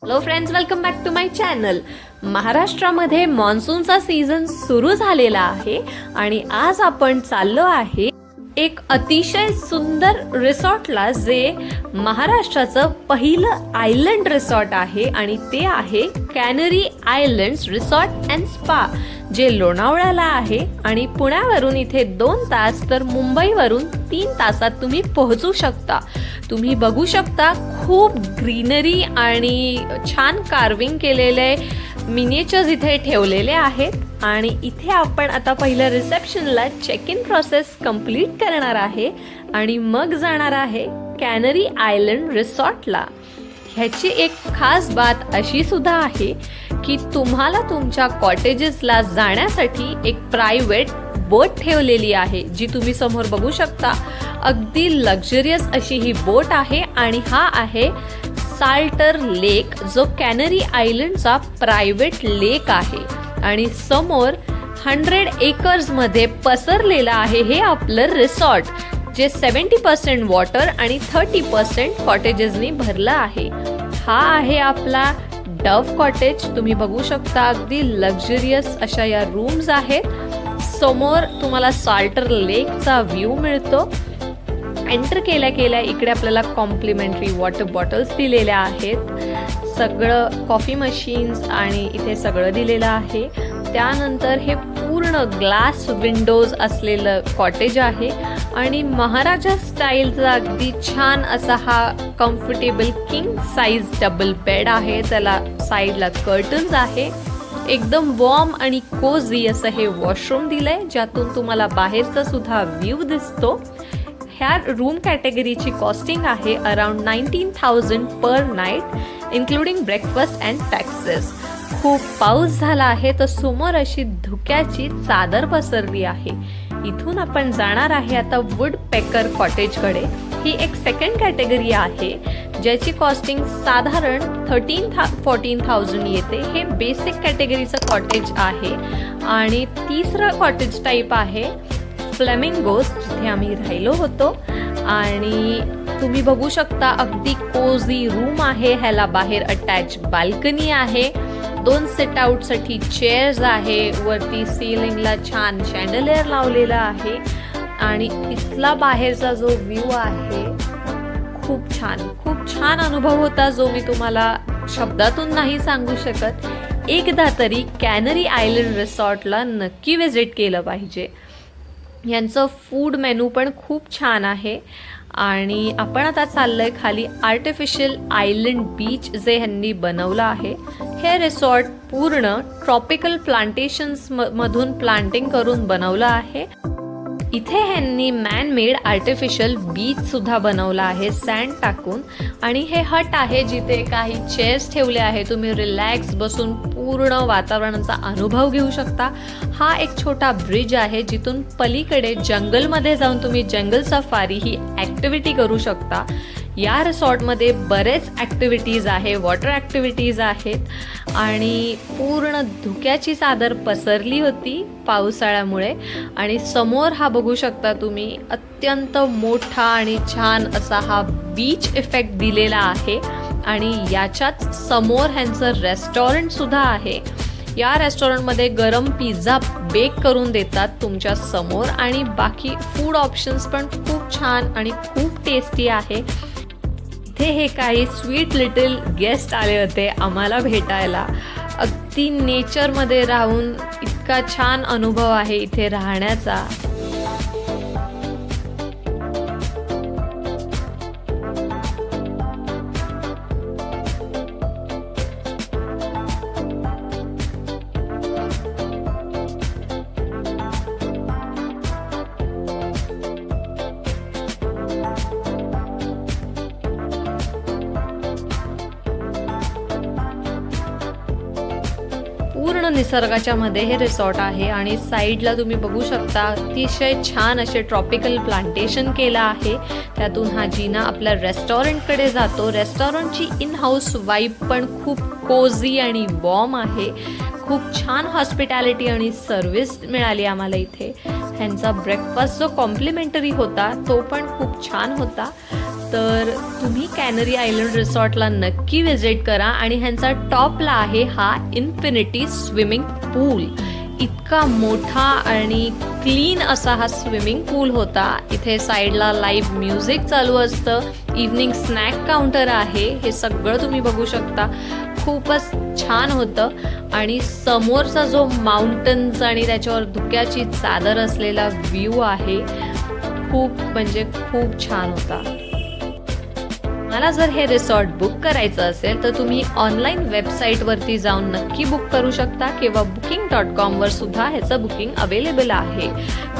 Hello friends, welcome back to my channel. महाराष्ट्रामध्ये मान्सूनचा season सुरू झालेला आहे आणि आज आपण चाललो आहे एक अतिशय सुंदर रिसॉर्टला, जे महाराष्ट्राचं पहिलं आयलंड रिसॉर्ट आहे आणि ते आहे canary island's resort and spa, जे लोणावळ्याला आहे आणि पुण्यावरून इथे 2 तास तर मुंबईवरून 3 तासात तुम्ही पोहोचू शकता. तुम्ही बघू शकता खूप ग्रीनरी आणि छान कार्विंग केलेले मिनिएचर्स इथे ठेवलेले आहेत आणि इथे आपण आता पहिलं रिसेप्शनला चेक इन प्रोसेस कंप्लीट करणार आहे आणि मग जाणार आहे कॅनरी आयलंड रिसॉर्टला. ह्याची एक खास बात अशी सुद्धा आहे की तुम्हाला तुमच्या कॉटेजेसला जाण्यासाठी एक प्रायव्हेट बोट ठेवलेली आहे, जी तुम्ही समोर बघू शकता. अगदी लक्झरियस अशी ही बोट आहे आणि हा आहे साल्टर लेक, जो कॅनरी आयलंडचा प्रायव्हेट लेक आहे आणि समोर 100 एकर्स मध्ये पसरलेलं आहे हे आपलं रिसॉर्ट, जे 70% वॉटर आणि 30% कॉटेजेसनी भरलं आहे. हा आहे आपला डव कॉटेज. तुम्ही बघू शकता अगदी लक्झरियस अशा या रूम्स आहेत. समोर तुम्हाला साल्टर लेकचा व्ह्यू मिळतो. एंटर केल्या केल्या इकडे आपल्याला कॉम्प्लिमेंटरी वॉटर बॉटल्स दिलेल्या आहेत. सगळं कॉफी मशीन्स आणि इथे सगळं दिलेलं आहे. त्यानंतर हे पूर्ण ग्लास विंडोज असलेलं कॉटेज आहे आणि महाराजा स्टाईलचा अगदी छान असा हा comfortable king size double bed आहे. त्याला साईडला कर्टन्स आहे. एकदम वॉर्म आणि कोझी असं हे वॉशरूम दिलंय, ज्यातून तुम्हाला बाहेरचा सुद्धा व्ह्यू दिसतो. ह्या रूम कॅटेगरीची कॉस्टिंग आहे around 19,000 per night, including breakfast and taxes. खूप पाऊस झाला आहे तर समोर अशी धुक्याची चादर पसरली आहे. इथून आपण जाणार आहे आता वुड पेकर कॉटेजकडे. ही एक सेकंड कॅटेगरी आहे, ज्याची कॉस्टिंग साधारण 13-14,000 येते. हे बेसिक कॅटेगरीचं कॉटेज आहे. आणि तिसरं कॉटेज टाईप आहे फ्लेमिंगोज, जिथे आम्ही राहिलो होतो. आणि तुम्ही बघू शकता अगदी कोझी रूम आहे. ह्याला बाहेर अटॅच बाल्कनी आहे. 2 सिट आउट साठी चेअर्स आहे. वरती सीलिंगला छान शँडलियर लावलेला आहे आणि इथला बाहेरचा जो व्ह्यू आहे खूप छान अनुभव होता, जो मी तुम्हाला शब्दातून नाही सांगू शकत. एकदा तरी कॅनरी आयलंड रिसॉर्टला नक्की व्हिजिट केलं पाहिजे. यांचं फूड मेनू पण खूप छान आहे. आणि आपण आता चाललोय खाली आर्टिफिशियल आयलंड बीच, जे ह्यांनी बनवलं आहे. हे रिसॉर्ट पूर्ण ट्रॉपिकल प्लांटेशन्स मधून प्लांटिंग करून बनवलं आहे. इथे ह्यांनी मॅन मेड आर्टिफिशियल बीच सुद्धा बनवला आहे सँड टाकून. आणि हे हट आहे, जिथे काही चेअर्स ठेवले आहे. तुम्ही रिलॅक्स बसून पूर्ण वातावरणाचा अनुभव घेऊ शकता. हा एक छोटा ब्रिज आहे, जिथून पलीकडे जंगलमध्ये जाऊन तुम्ही जंगल सफारी ही ॲक्टिव्हिटी करू शकता. या रिसॉर्टमध्ये बरेच ॲक्टिव्हिटीज आहे, वॉटर ॲक्टिव्हिटीज आहेत आणि पूर्ण धुक्याची चादर पसरली होती पावसाळ्यामुळे. आणि समोर हा बघू शकता तुम्ही अत्यंत मोठा आणि छान असा हा बीच इफेक्ट दिलेला आहे. आणि याच्यात समोर ह्यांचं रेस्टॉरंट सुद्धा आहे. या रेस्टॉरंटमध्ये गरम पिझ्झा बेक करून देतात तुमच्या समोर आणि बाकी फूड ऑप्शन्स पण खूप छान आणि खूप टेस्टी आहे. इथे हे काही स्वीट लिटिल गेस्ट आले होते आम्हाला भेटायला. अगदी नेचरमध्ये राहून इतका छान अनुभव आहे इथे राहण्याचा. पूर्ण निसर्गाच्या मध्ये हे रिसॉर्ट आहे आणि साईडला तुम्ही बघू शकता अतिशय छान असे ट्रॉपिकल प्लांटेशन केलं आहे. त्यातून हा जिना आपल्या रेस्टॉरंटकडे जातो. रेस्टॉरंटची इन हाऊस वाईब पण खूप कोझी आणि वॉर्म आहे. खूप छान हॉस्पिटॅलिटी आणि सर्व्हिस मिळाली आम्हाला इथे. ह्यांचा ब्रेकफास्ट जो कॉम्प्लिमेंटरी होता तो पण खूप छान होता. तर तुम्ही कॅनरी आयलंड रिसॉर्टला नक्की विजिट करा. आणि ह्यांचा टॉपला आहे हा इन्फिनिटी स्विमिंग पूल. इतका मोठा आणि क्लीन असा हा स्विमिंग पूल होता. इथे साईडला लाईव्ह म्युझिक चालू असतं, इव्हनिंग स्नॅक काउंटर आहे, हे सगळं तुम्ही बघू शकता. खूपच छान होतं. आणि समोरचा जो माउंटन्स आणि त्याच्यावर धुक्याची चादर असलेला व्ह्यू आहे, खूप म्हणजे खूप छान होता. मला जर हे रिसॉर्ट बुक करायचं असेल तर तुम्ही ऑनलाईन वेबसाईटवरती जाऊन नक्की बुक करू शकता किंवा booking.com वर सुद्धा ह्याचं बुकिंग अवेलेबल आहे.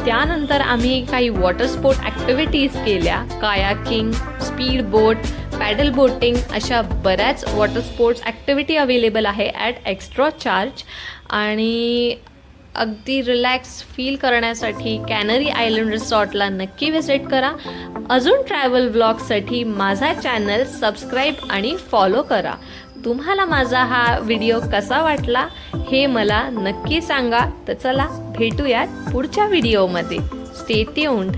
त्यानंतर आम्ही काही वॉटर स्पोर्ट ॲक्टिव्हिटीज केल्या. कायाकिंग, स्पीड बोट, पॅडल बोटिंग अशा बऱ्याच वॉटर स्पोर्ट्स ॲक्टिव्हिटी अवेलेबल आहे ॲट एक्स्ट्रा चार्ज. आणि अगदी रिलॅक्स फील करण्यासाठी कॅनरी आयलंड रिसॉर्टला नक्की विजिट करा. अजून ट्रॅव्हल व्लॉगसाठी माझा चॅनल सबस्क्राईब आणि फॉलो करा. तुम्हाला माझा हा व्हिडिओ कसा वाटला हे मला नक्की सांगा. तर चला भेटूयात पुढच्या व्हिडिओमध्ये. Stay tuned.